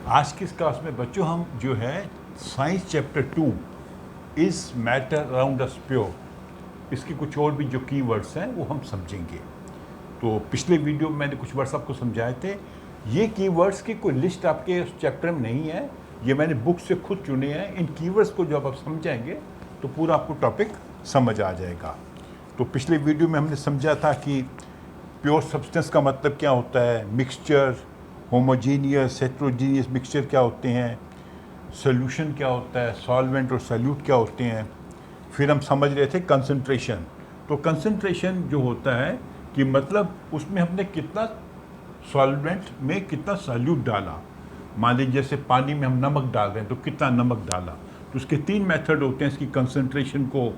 आज की इस क्लास में बच्चों हम जो है science chapter 2 is matter around us pure, इसके कुछ और भी जो की वर्ड्स हैं वो हम समझेंगे। तो पिछले वीडियो में मैंने कुछ वर्ड्स आपको समझाए थे। ये की वर्ड्स की कोई लिस्ट आपके उस चैप्टर में नहीं है, ये मैंने बुक से खुद चुने हैं। इन कीवर्ड्स को जब आप समझाएंगे तो पूरा आपको टॉपिक समझ आ जाएगा। तो पिछले वीडियो में हमने समझा था कि प्योर सब्सटेंस का मतलब क्या होता है, मिक्सचर, होमोजीनियस, हेट्रोजीनियस मिक्सचर क्या होते हैं, सोल्यूशन क्या होता है, सॉल्वेंट और सॉल्यूट क्या होते हैं। फिर हम समझ रहे थे कंसंट्रेशन। तो कंसंट्रेशन जो होता है कि मतलब उसमें हमने कितना सॉल्वेंट में कितना सॉल्यूट डाला। मान लीजिए जैसे पानी में हम नमक डाल रहे हैं तो कितना नमक डाला। तो उसके 3 मेथड होते हैं इसकी कंसंट्रेशन को।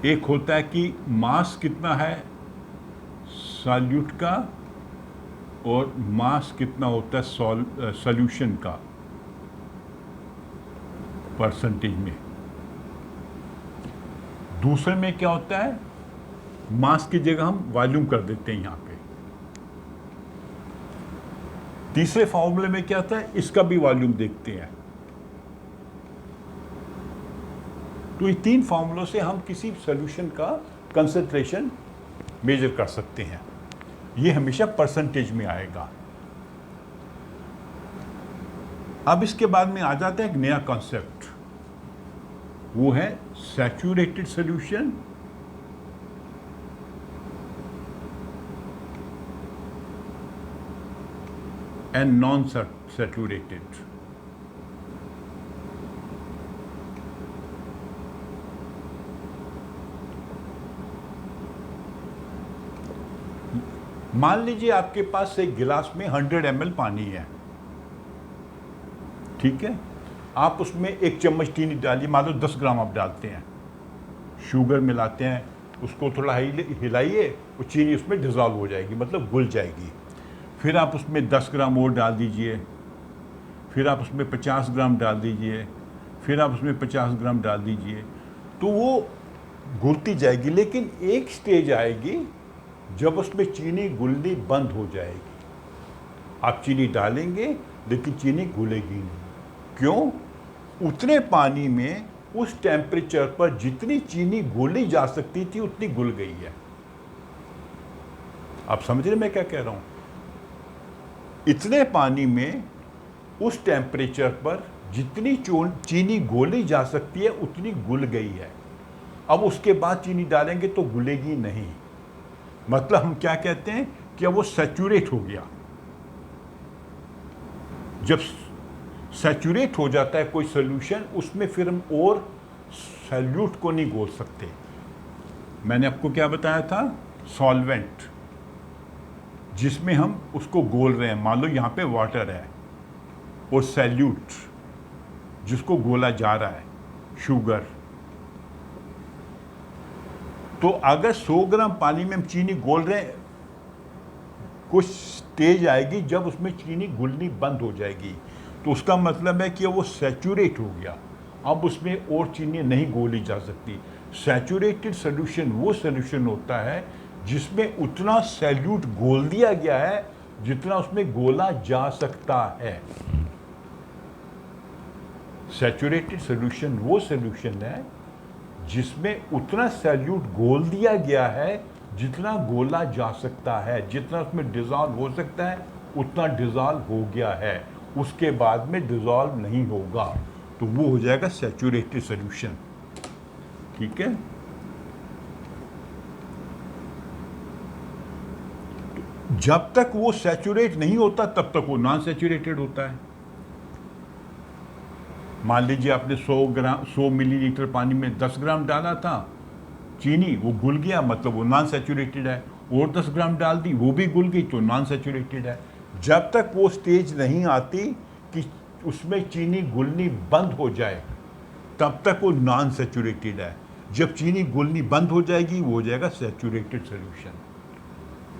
एक होता है कि मास कितना है सॉल्यूट का और मास कितना होता है सॉल्यूशन का परसेंटेज में। दूसरे में क्या होता है, मास की जगह हम वॉल्यूम कर देते हैं यहाँ पे। तीसरे फॉर्मूले में क्या होता है, इसका भी वॉल्यूम देखते हैं। तो ये 3 फॉर्मूलों से हम किसी सॉल्यूशन का कंसंट्रेशन मेजर कर सकते हैं। ये हमेशा परसेंटेज में आएगा। अब इसके बाद में आ जाता है एक नया कॉन्सेप्ट, वो है saturated solution and non saturated. मान लीजिए आपके पास एक गिलास में 100 ml पानी है, ठीक है। आप उसमें 1 चम्मच चीनी डालिए, मान लो 10 ग्राम आप डालते हैं, शुगर मिलाते हैं, उसको थोड़ा हिलाइए, वो चीनी उसमें डिज़ोल्व हो जाएगी, मतलब घुल जाएगी। फिर आप उसमें 10 ग्राम और डाल दीजिए, फिर आप उसमें 50 ग्राम डाल दीजिए, फिर आप उसमें 50 ग्राम डाल दीजिए, तो वो घुलती जाएगी। लेकिन एक स्टेज आएगी जब उसमें चीनी घुलनी बंद हो जाएगी। आप चीनी डालेंगे लेकिन चीनी घुलेगी नहीं। क्यों? उतने पानी में उस टेम्परेचर पर जितनी चीनी घुली जा सकती थी उतनी घुल गई है। आप समझ रहे मैं क्या कह रहा हूं? इतने पानी में उस टेम्परेचर पर जितनी चीनी घोली जा सकती है उतनी घुल गई है। अब उसके बाद चीनी डालेंगे तो घुलेगी नहीं। मतलब हम क्या कहते हैं कि अब वो सैचुरेट हो गया। जब सैचुरेट हो जाता है कोई सॉल्यूशन, उसमें फिर हम और सॉल्यूट को नहीं घोल सकते। मैंने आपको क्या बताया था, सॉल्वेंट जिसमें हम उसको घोल रहे हैं, मान लो यहाँ पे वाटर है, और सॉल्यूट जिसको घोला जा रहा है, शुगर। तो अगर 100 ग्राम पानी में हम चीनी घोल रहे हैं, कुछ स्टेज आएगी जब उसमें चीनी घुलनी बंद हो जाएगी, तो उसका मतलब है कि वो सैचुरेट हो गया। अब उसमें और चीनी नहीं घोली जा सकती। सैचुरेटेड सॉल्यूशन वो सॉल्यूशन होता है जिसमें उतना सॉल्यूट घोल दिया गया है जितना उसमें घोला जा सकता है। सैचुरेटेड सॉल्यूशन वो सॉल्यूशन है जिसमें उतना सॉल्यूट घोल दिया गया है जितना घोला जा सकता है। जितना उसमें डिज़ोल्व हो सकता है उतना डिज़ोल्व हो गया है, उसके बाद में डिज़ोल्व नहीं होगा, तो वो हो जाएगा सैचुरेटेड सॉल्यूशन। ठीक है। जब तक वो सैचुरेट नहीं होता तब तक वो नॉन सैचुरेटेड होता है। मान लीजिए आपने 100 मिलीलीटर पानी में 10 ग्राम डाला था चीनी, वो घुल गया, मतलब वो नॉन सैचुरेटेड है। और 10 ग्राम डाल दी, वो भी घुल गई, तो नॉन सैचुरेटेड है। जब तक वो स्टेज नहीं आती कि उसमें चीनी घुलनी बंद हो जाए तब तक वो नॉन सैचुरेटेड है। जब चीनी घुलनी बंद हो जाएगी वो हो जाएगा सैचुरेटेड सॉल्यूशन।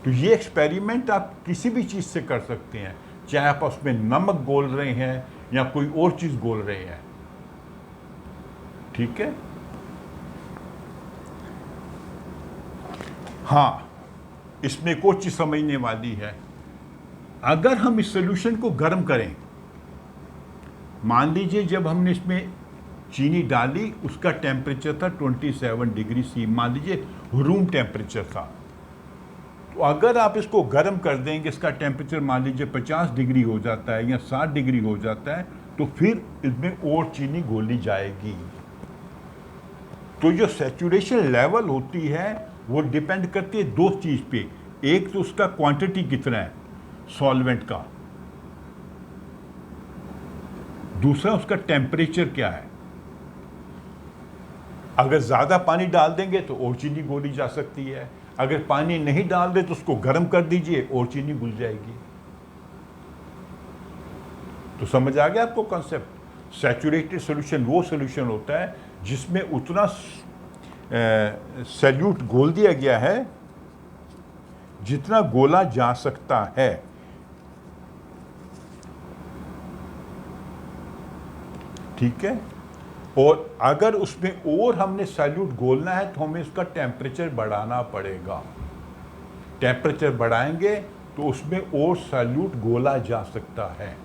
तो ये एक्सपेरिमेंट आप किसी भी चीज़ से कर सकते हैं, चाहे आप उसमें नमक घोल रहे हैं या कोई और चीज़ घोल रहे हैं। ठीक है। हाँ, इसमें एक और चीज़ समझने वाली है, अगर हम इस सोल्यूशन को गर्म करें, मान लीजिए जब हमने इसमें चीनी डाली उसका टेम्परेचर था 27 डिग्री सी, मान लीजिए रूम टेम्परेचर था, तो अगर आप इसको गर्म कर देंगे, इसका टेम्परेचर मान लीजिए 50 डिग्री हो जाता है या 60 डिग्री हो जाता है, तो फिर इसमें और चीनी घोली जाएगी। तो जो सैचुरेशन लेवल होती है वो डिपेंड करती है दो चीज़ पे, एक तो उसका क्वांटिटी कितना है सॉल्वेंट का, दूसरा उसका टेम्परेचर क्या है। अगर ज़्यादा पानी डाल देंगे तो और चीनी घोली जा सकती है, अगर पानी नहीं डाल दे तो उसको गर्म कर दीजिए और चीनी घुल जाएगी। तो समझ आ गया आपको कॉन्सेप्ट। सैचुरेटेड सॉल्यूशन वो सॉल्यूशन होता है जिसमें उतना सैल्यूट घोल दिया गया है जितना घोला जा सकता है। ठीक है, और अगर उसमें और हमने सैल्यूट घोलना है तो हमें उसका टेम्परेचर बढ़ाना पड़ेगा। टेम्परेचर बढ़ाएंगे तो उसमें और सैल्यूट घोला जा सकता है।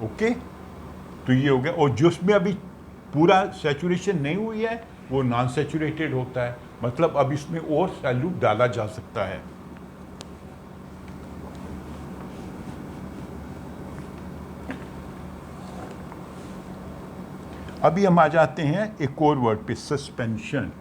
ओके, तो ये हो गया। और जिसमें अभी पूरा सैचुरेशन नहीं हुई है वो नॉन सैचुरेटेड होता है, मतलब अब इसमें और सैल्यूट डाला जा सकता है। अभी हम आ जाते हैं एक और वर्ड पे, सस्पेंशन।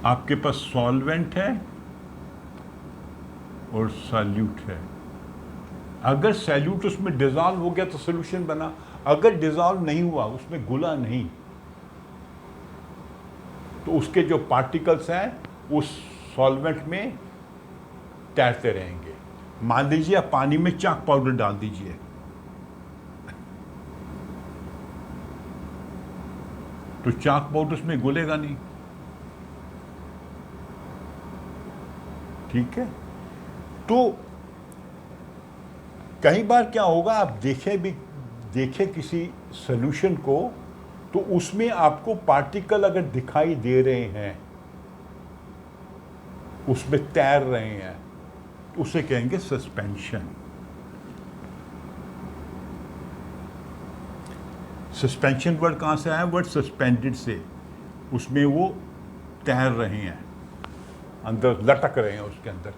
आपके पास सॉल्वेंट है और सॉल्यूट है। अगर सॉल्यूट उसमें डिजॉल्व हो गया तो सॉल्यूशन बना, अगर डिजॉल्व नहीं हुआ, उसमें घुला नहीं, तो उसके जो पार्टिकल्स हैं उस सॉल्वेंट में तैरते रहेंगे। मान लीजिए आप पानी में चाक पाउडर डाल दीजिए, तो चाक पाउडर उसमें घुलेगा नहीं। ठीक है, तो कई बार क्या होगा, आप देखें किसी सॉल्यूशन को, तो उसमें आपको पार्टिकल अगर दिखाई दे रहे हैं, उसमें तैर रहे हैं, तो उसे कहेंगे सस्पेंशन। सस्पेंशन वर्ड कहाँ से आया? वर्ड सस्पेंडेड से। उसमें वो तैर रहे हैं, अंदर लटक रहे हैं, उसके अंदर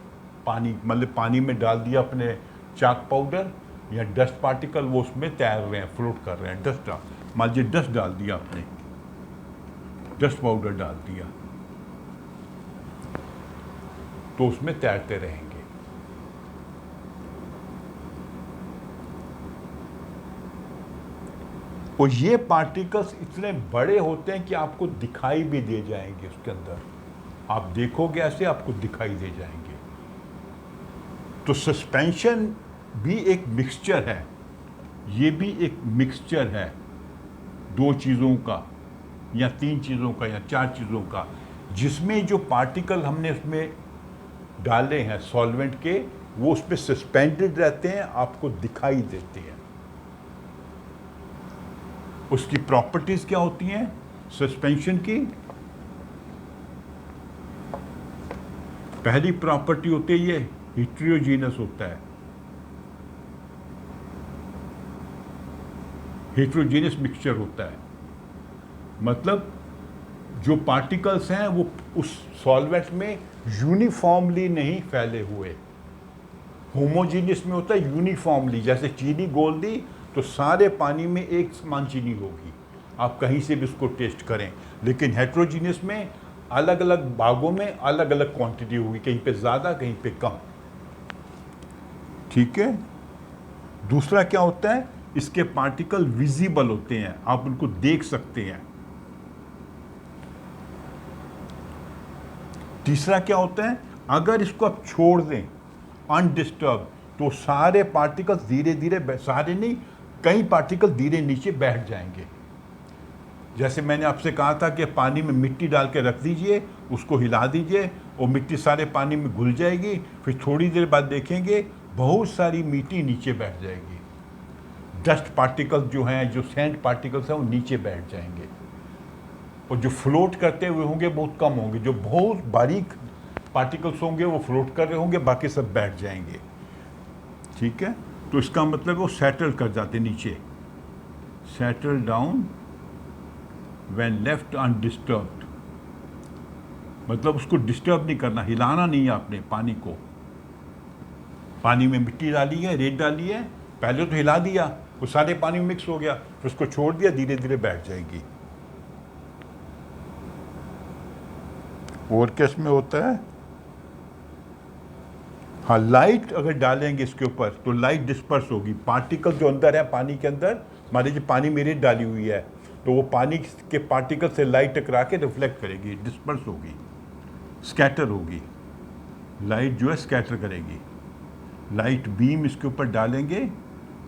पानी, मतलब पानी में डाल दिया अपने चाक पाउडर या डस्ट पार्टिकल, वो उसमें तैर रहे हैं, फ्लोट कर रहे हैं। डस्ट, मान लीजिए डस्ट डाल दिया आपने, डस्ट पाउडर डाल दिया, तो उसमें तैरते रहेंगे। और ये पार्टिकल्स इतने बड़े होते हैं कि आपको दिखाई भी दे जाएंगे उसके अंदर। आप देखोगे ऐसे, आपको दिखाई दे जाएंगे। तो सस्पेंशन भी एक मिक्सचर है, ये भी एक मिक्सचर है दो चीज़ों का या तीन चीज़ों का या चार चीज़ों का, जिसमें जो पार्टिकल हमने उसमें डाले हैं सॉल्वेंट के, वो उसमें सस्पेंडेड रहते हैं, आपको दिखाई देते हैं। उसकी प्रॉपर्टीज़ क्या होती हैं सस्पेंशन की? पहली प्रॉपर्टी होती है ये हेटेरोजीनस होता है, हेटेरोजीनस मिक्सचर होता है। मतलब जो पार्टिकल्स हैं वो उस सॉल्वेंट में यूनिफॉर्मली नहीं फैले हुए। होमोजीनियस में होता है यूनिफॉर्मली, जैसे चीनी घोल दी तो सारे पानी में एक समान चीनी होगी, आप कहीं से भी उसको टेस्ट करें। लेकिन हेटेरोजीनियस में अलग अलग भागों में अलग अलग क्वांटिटी होगी, कहीं पे ज़्यादा कहीं पे कम। ठीक है, दूसरा क्या होता है, इसके पार्टिकल विजिबल होते हैं, आप उनको देख सकते हैं। तीसरा क्या होता है, अगर इसको आप छोड़ दें अनडिस्टर्ब, तो सारे पार्टिकल्स धीरे धीरे, सारे नहीं, कई पार्टिकल धीरे नीचे बैठ जाएंगे। जैसे मैंने आपसे कहा था कि पानी में मिट्टी डाल के रख दीजिए, उसको हिला दीजिए और मिट्टी सारे पानी में घुल जाएगी, फिर थोड़ी देर बाद देखेंगे बहुत सारी मिट्टी नीचे बैठ जाएगी। डस्ट पार्टिकल्स जो हैं, जो सैंड पार्टिकल्स हैं, वो नीचे बैठ जाएंगे, और जो फ्लोट करते हुए होंगे बहुत कम होंगे। जो बहुत बारीक पार्टिकल्स होंगे वो फ्लोट कर रहे होंगे, बाकी सब बैठ जाएंगे। ठीक है, तो इसका मतलब वो सेटल कर जाते नीचे, settle down when left undisturbed. मतलब उसको डिस्टर्ब नहीं करना, हिलाना नहीं है आपने पानी को। पानी में मिट्टी डाली है, रेत डाली है, पहले तो हिला दिया, वो सारे पानी में मिक्स हो गया, फिर उसको छोड़ दिया, धीरे धीरे बैठ जाएगी। और किस में होता है? हाँ, लाइट अगर डालेंगे इसके ऊपर तो लाइट डिस्पर्स होगी। पार्टिकल जो अंदर है पानी के अंदर, मान लीजिए पानी में रेत डाली हुई है, तो वो पानी के पार्टिकल से लाइट टकरा के रिफ्लेक्ट करेगी, डिस्पर्स होगी, स्कैटर होगी। लाइट जो है स्कैटर करेगी। लाइट बीम इसके ऊपर डालेंगे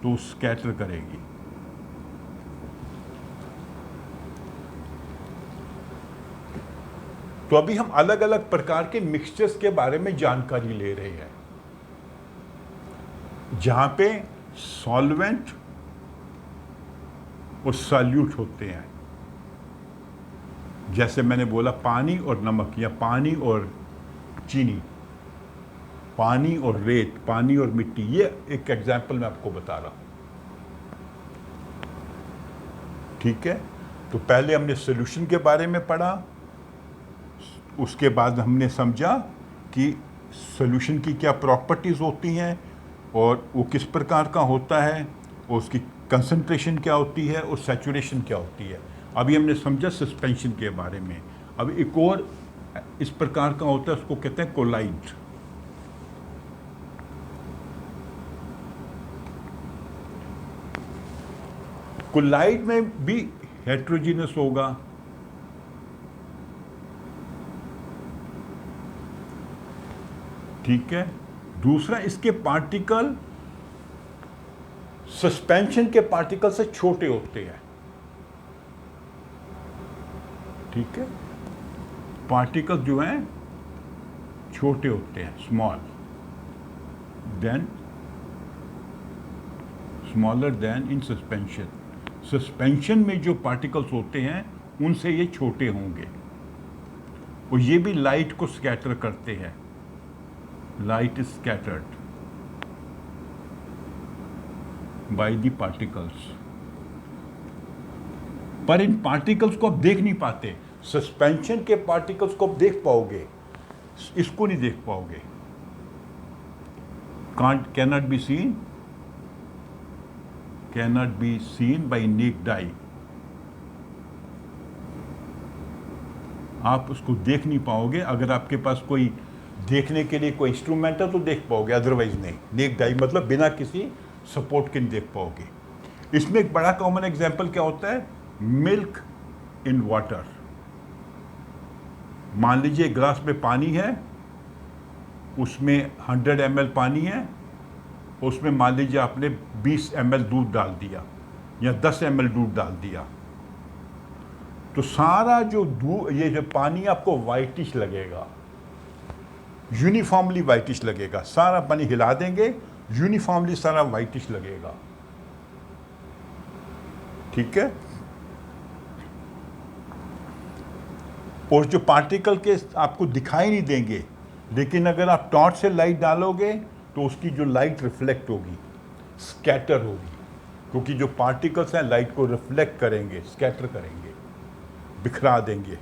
तो स्कैटर करेगी। तो अभी हम अलग अलग प्रकार के मिक्सचर्स के बारे में जानकारी ले रहे हैं, जहां पे सॉल्वेंट और सॉल्यूट होते हैं। जैसे मैंने बोला पानी और नमक, या पानी और चीनी, पानी और रेत, पानी और मिट्टी। ये एक एग्जाम्पल मैं आपको बता रहा हूं। ठीक है, तो पहले हमने सॉल्यूशन के बारे में पढ़ा, उसके बाद हमने समझा कि सॉल्यूशन की क्या प्रॉपर्टीज़ होती हैं और वो किस प्रकार का होता है, और उसकी कंसंट्रेशन क्या होती है और सैचुरेशन क्या होती है। अभी हमने समझा सस्पेंशन के बारे में। अब एक और इस प्रकार का होता है, उसको कहते हैं कोलाइड। कोलाइड में भी हेट्रोजीनस होगा। ठीक है, दूसरा इसके पार्टिकल सस्पेंशन के पार्टिकल से छोटे होते हैं। ठीक है, पार्टिकल जो हैं छोटे होते हैं, smaller then in suspension. Suspension में जो पार्टिकल्स होते हैं उनसे ये छोटे होंगे, और ये भी लाइट को स्कैटर करते हैं। Light is scattered by the particles, पर इन पार्टिकल्स को आप देख नहीं पाते। सस्पेंशन के पार्टिकल्स को आप देख पाओगे, इसको नहीं देख पाओगे। cannot be seen by naked eye। आप उसको देख नहीं पाओगे। अगर आपके पास कोई देखने के लिए कोई इंस्ट्रूमेंट है तो देख पाओगे, अदरवाइज नहीं। नेक्ड आई मतलब बिना किसी सपोर्ट के नहीं देख पाओगे। इसमें एक बड़ा कॉमन एग्जांपल क्या होता है? Milk in water. मान लीजिए ग्लास में पानी है, उसमें 100 ml पानी है, उसमें मान लीजिए आपने 20 ml दूध डाल दिया या 10 ml दूध डाल दिया, तो सारा जो दूध, ये जो पानी आपको वाइटिश लगेगा, यूनिफॉर्मली वाइटिश लगेगा। सारा पानी हिला देंगे, यूनिफॉर्मली सारा वाइटिश लगेगा। ठीक है, और जो पार्टिकल के आपको दिखाई नहीं देंगे, लेकिन अगर आप टॉर्च से लाइट डालोगे तो उसकी जो लाइट रिफ्लेक्ट होगी, स्कैटर होगी, क्योंकि जो पार्टिकल्स हैं लाइट को रिफ्लेक्ट करेंगे, स्कैटर करेंगे, बिखरा देंगे।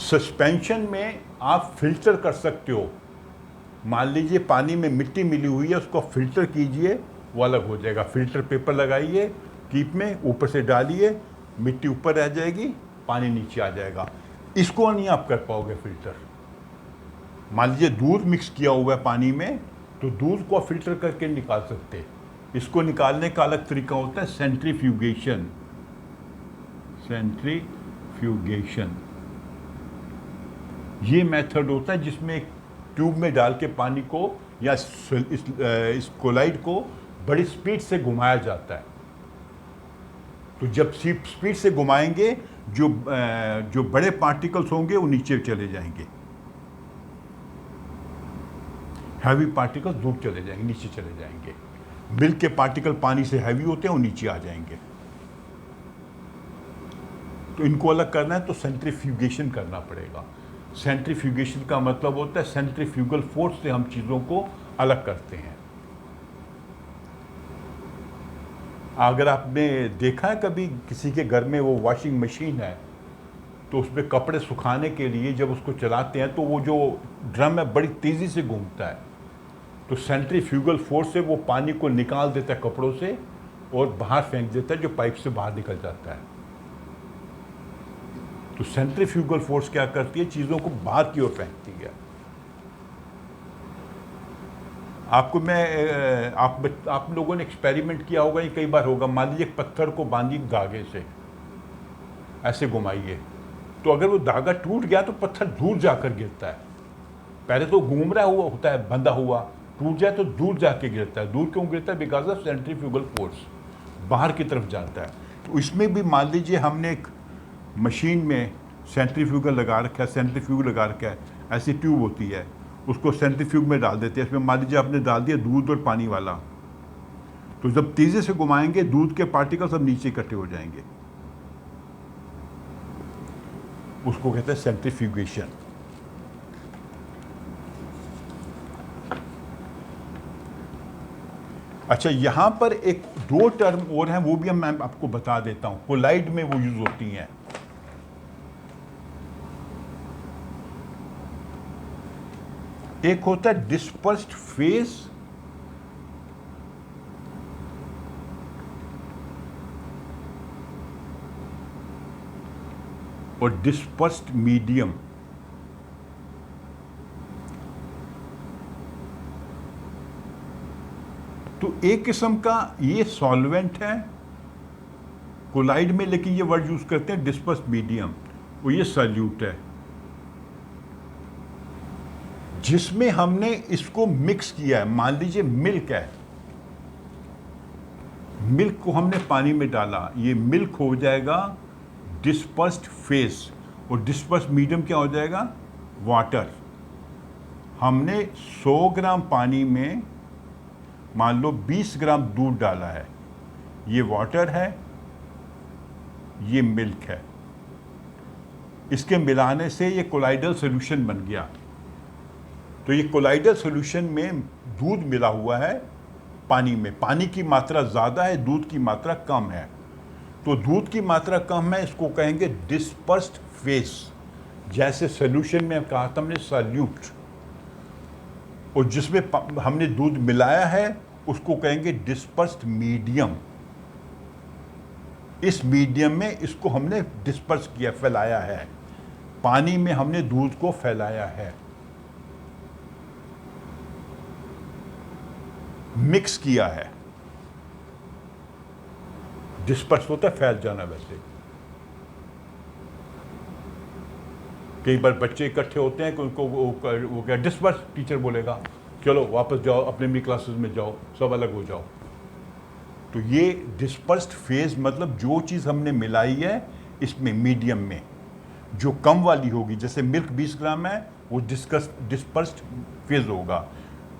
सस्पेंशन में आप फिल्टर कर सकते हो। मान लीजिए पानी में मिट्टी मिली हुई है, उसको फिल्टर कीजिए, वो अलग हो जाएगा। फिल्टर पेपर लगाइए कीप में, ऊपर से डालिए, मिट्टी ऊपर रह जाएगी, पानी नीचे आ जाएगा। इसको नहीं आप कर पाओगे फिल्टर। मान लीजिए दूध मिक्स किया हुआ है पानी में, तो दूध को फिल्टर करके निकाल सकते। इसको निकालने का अलग तरीका होता है सेंट्रीफ्यूगेशन। सेंट्रीफ्यूगेशन ये मेथड होता है जिसमें एक ट्यूब में डाल के पानी को या इस कोलाइड को बड़ी स्पीड से घुमाया जाता है। तो जब स्पीड से घुमाएंगे, जो बड़े पार्टिकल्स होंगे वो नीचे चले जाएंगे। हैवी पार्टिकल दूर चले जाएंगे, नीचे चले जाएंगे। मिल्क के पार्टिकल पानी से हैवी होते हैं और नीचे आ जाएंगे। तो इनको अलग करना है तो सेंट्रीफ्यूगेशन करना पड़ेगा। सेंट्रीफ्यूगेशन का मतलब होता है सेंट्रीफ्यूगल फोर्स से हम चीज़ों को अलग करते हैं। अगर आपने देखा है कभी किसी के घर में वो वॉशिंग मशीन है, तो उसमें कपड़े सुखाने के लिए जब उसको चलाते हैं तो वो जो ड्रम है बड़ी तेज़ी से घूमता है, तो सेंट्रीफ्यूगल फोर्स से वो पानी को निकाल देता है कपड़ों से और बाहर फेंक देता है, जो पाइप से बाहर निकल जाता है। तो सेंट्रीफ्यूगल फोर्स क्या करती है, चीज़ों को बाहर की ओर फेंकती है। आपको मैं आप लोगों ने एक्सपेरिमेंट किया होगा, ये कई बार होगा। मान लीजिए एक पत्थर को बांधिए धागे से, ऐसे घुमाइए, तो अगर वो धागा टूट गया तो पत्थर दूर जाकर गिरता है। पहले तो घूम रहा हुआ होता है बंधा हुआ, टूट जाए तो दूर जाके गिरता है। दूर क्यों गिरता है? बिकॉज ऑफ सेंट्रीफ्यूगल फोर्स, बाहर की तरफ जाता है। तो इसमें भी मान लीजिए हमने एक मशीन में सेंट्रीफ्यूगल लगा रखा है, सेंट्रीफ्यूग लगा रखा है, ऐसी ट्यूब होती है, उसको सेंट्रीफ्यूग में डाल देते हैं। इसमें मान लीजिए आपने डाल दिया दूध और पानी वाला, तो जब तेज़ी से घुमाएंगे दूध के पार्टिकल सब नीचे इकट्ठे हो जाएंगे। उसको कहते हैं सेंट्रीफ्यूगेशन। अच्छा, यहां पर एक दो टर्म और हैं, वो भी मैं आपको बता देता हूं, कोलाइड में वो यूज होती हैं। एक होता है डिस्पर्स्ड फेज और डिस्पर्स्ड मीडियम। तो एक किस्म का ये सॉल्वेंट है कोलाइड में, लेकिन ये वर्ड यूज करते हैं डिस्पर्स्ड मीडियम, वो ये सॉल्यूट है जिसमें हमने इसको मिक्स किया है। मान लीजिए मिल्क है, मिल्क को हमने पानी में डाला, ये मिल्क हो जाएगा डिस्पर्स्ड फेज और डिस्पर्स्ड मीडियम क्या हो जाएगा? वाटर। हमने 100 ग्राम पानी में मान लो 20 ग्राम दूध डाला है, ये वाटर है, ये मिल्क है। इसके मिलाने से ये कोलाइडल सॉल्यूशन बन गया। तो ये कोलाइडल सॉल्यूशन में दूध मिला हुआ है पानी में, पानी की मात्रा ज़्यादा है, दूध की मात्रा कम है। तो दूध की मात्रा कम है, इसको कहेंगे डिस्पर्स्ड फेज। जैसे सॉल्यूशन में कहा था हमने सॉल्यूट, और जिसमें हमने दूध मिलाया है उसको कहेंगे डिस्पर्स्ड मीडियम। इस मीडियम में इसको हमने डिस्पर्स किया, फैलाया है, पानी में हमने दूध को फैलाया है, मिक्स किया है। डिस्पर्स होता है फैल जाना। वैसे कई बार बच्चे इकट्ठे होते हैं कि उनको वो क्या डिस्पर्स, टीचर बोलेगा चलो वापस जाओ अपने अपनी क्लासेस में जाओ, सब अलग हो जाओ। तो ये डिस्पर्स्ड फेज मतलब जो चीज़ हमने मिलाई है इसमें मीडियम में, जो कम वाली होगी, जैसे मिल्क 20 ग्राम है वो डिस्पर्स्ड फेज होगा,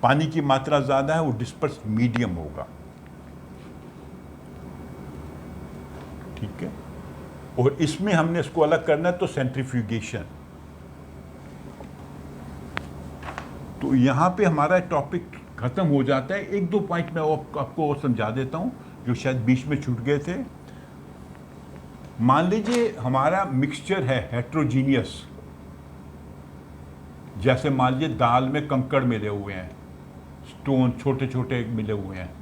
पानी की मात्रा ज़्यादा है वो डिस्पर्स्ड मीडियम होगा। ठीक है, और इसमें हमने इसको अलग करना है तो सेंट्रीफ्यूगेशन। तो यहाँ पे हमारा टॉपिक ख़त्म हो जाता है। एक दो पॉइंट मैं आपको और समझा देता हूँ जो शायद बीच में छूट गए थे। मान लीजिए हमारा मिक्सचर है हेट्रोजीनियस, जैसे मान लीजिए दाल में कंकड़ मिले हुए हैं, स्टोन छोटे छोटे मिले हुए हैं,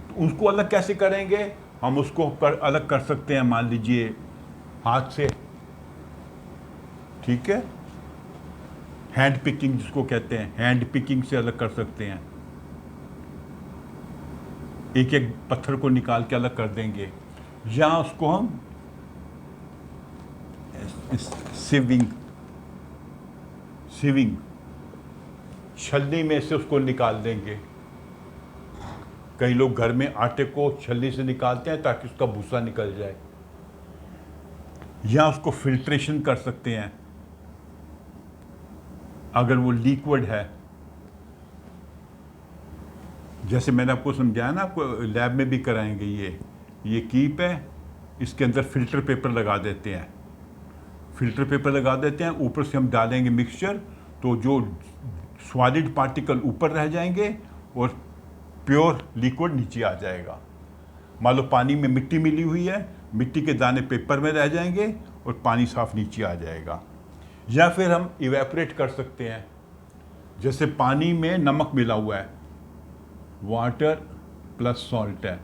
तो उसको अलग कैसे करेंगे? हम उसको अलग कर सकते हैं मान लीजिए हाथ से, ठीक है, हैंड पिकिंग जिसको कहते हैं, हैंड पिकिंग से अलग कर सकते हैं। एक एक पत्थर को निकाल के अलग कर देंगे, या उसको हम सिविंग छलनी में से उसको निकाल देंगे। कई लोग घर में आटे को छलनी से निकालते हैं ताकि उसका भूसा निकल जाए, या उसको फिल्ट्रेशन कर सकते हैं अगर वो लिक्विड है जैसे मैंने आपको समझाया ना, आपको लैब में भी कराएंगे, ये कीप है, इसके अंदर फ़िल्टर पेपर लगा देते हैं, फ़िल्टर पेपर लगा देते हैं, ऊपर से हम डालेंगे मिक्सचर, तो जो सॉलिड पार्टिकल ऊपर रह जाएंगे और प्योर लिक्विड नीचे आ जाएगा। मान लो पानी में मिट्टी मिली हुई है, मिट्टी के दाने पेपर में रह जाएंगे और पानी साफ नीचे आ जाएगा। या फिर हम इवेपोरेट कर सकते हैं, जैसे पानी में नमक मिला हुआ है, वाटर प्लस सॉल्ट है,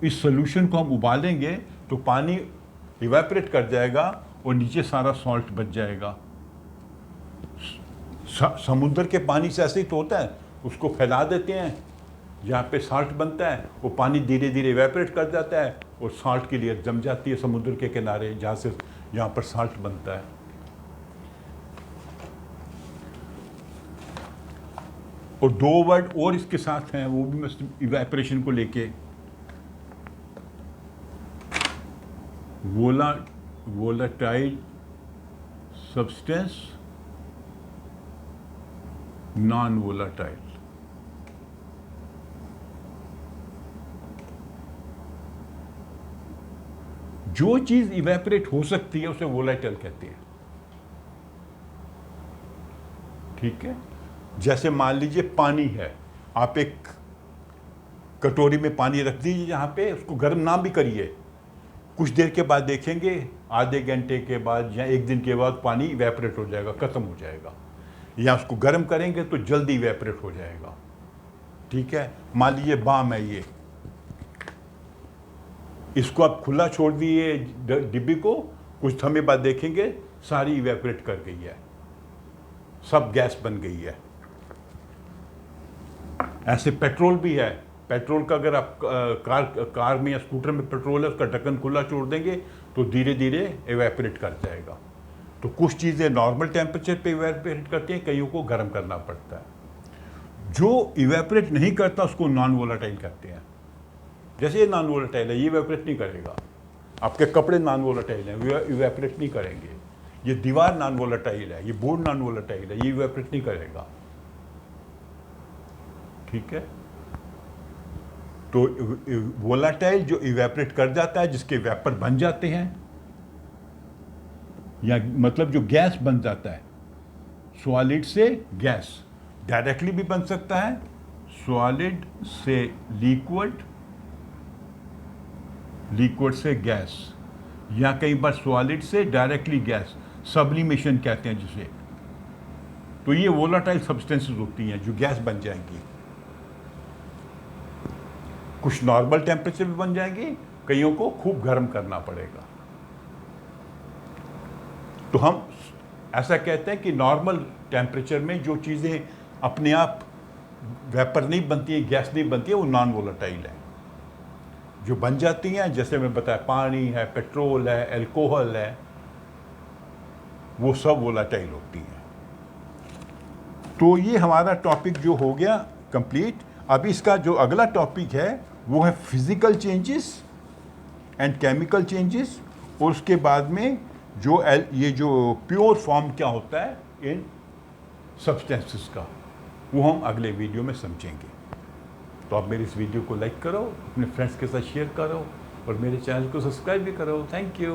इस सोल्यूशन को हम उबालेंगे तो पानी इवेपोरेट कर जाएगा और नीचे सारा सॉल्ट बच जाएगा। समुद्र के पानी से ऐसे ही तो होता है, उसको फैला देते हैं, जहाँ पे साल्ट बनता है वो पानी धीरे धीरे इवेपोरेट कर जाता है और साल्ट की लेयर जम जाती है समुद्र के किनारे, जहाँ पर साल्ट बनता है। और 2 वर्ड और इसके साथ हैं, वो भी मैं इवेपोरेशन को लेके, वोलाटाइल सब्सटेंस, नॉन वोलाटाइल। जो चीज इवेपोरेट हो सकती है उसे वोलाटाइल कहते हैं, ठीक है। जैसे मान लीजिए पानी है, आप एक कटोरी में पानी रख दीजिए, जहाँ पे उसको गर्म ना भी करिए, कुछ देर के बाद देखेंगे, आधे घंटे के बाद या 1 दिन के बाद पानी इवेपोरेट हो जाएगा, ख़त्म हो जाएगा। या उसको गर्म करेंगे तो जल्दी इवेपोरेट हो जाएगा, ठीक है। मान लीजिए बाम है, ये इसको आप खुला छोड़ दिए डिब्बी को, कुछ समय बाद देखेंगे सारी इवेपोरेट कर गई है, सब गैस बन गई है। ऐसे पेट्रोल भी है, पेट्रोल का अगर आप कार में या स्कूटर में पेट्रोल है, उसका ढक्कन खुला छोड़ देंगे तो धीरे धीरे इवेपोरेट कर जाएगा। तो कुछ चीज़ें नॉर्मल टेम्परेचर पे इवेपोरेट करती हैं, कईयों को गर्म करना पड़ता है। जो इवेपोरेट नहीं करता उसको नॉन वोलाटाइल कहते हैं। जैसे ये नॉन वोलाटाइल है, ये इवेपोरेट नहीं करेगा। आपके कपड़े नॉन वोलाटाइल हैं, वे इवेपोरेट नहीं करेंगे। ये दीवार नॉन वोलाटाइल है, ये बोर्ड नॉन वोलाटाइल है, ये इवेपोरेट नहीं करेगा, ठीक है। तो वोलाटाइल जो इवेपोरेट कर जाता है, जिसके वेपर बन जाते हैं, या मतलब जो गैस बन जाता है, सॉलिड से गैस, डायरेक्टली भी बन सकता है, सॉलिड से लिक्विड, लिक्विड से गैस, या कई बार सॉलिड से डायरेक्टली गैस, सब्लिमेशन कहते हैं जिसे। तो ये वोलाटाइल सब्सटेंसेस होती हैं जो गैस बन जाएंगी। कुछ नॉर्मल टेम्परेचर भी बन जाएंगी, कईयों को खूब गर्म करना पड़ेगा। तो हम ऐसा कहते हैं कि नॉर्मल टेम्परेचर में जो चीज़ें अपने आप वेपर नहीं बनती है, गैस नहीं बनती है, वो नॉन वोलाटाइल है। जो बन जाती हैं, जैसे मैं बताया, पानी है, पेट्रोल है, अल्कोहल है, वो सब वोलाटाइल होती हैं। तो ये हमारा टॉपिक जो हो गया कंप्लीट। अभी इसका जो अगला टॉपिक है वो है physical changes and chemical changes, और उसके बाद में ये जो प्योर फॉर्म क्या होता है इन सब्सटेंसेस का, वो हम अगले वीडियो में समझेंगे। तो आप मेरी इस वीडियो को लाइक करो, अपने फ्रेंड्स के साथ शेयर करो और मेरे चैनल को सब्सक्राइब भी करो। Thank you.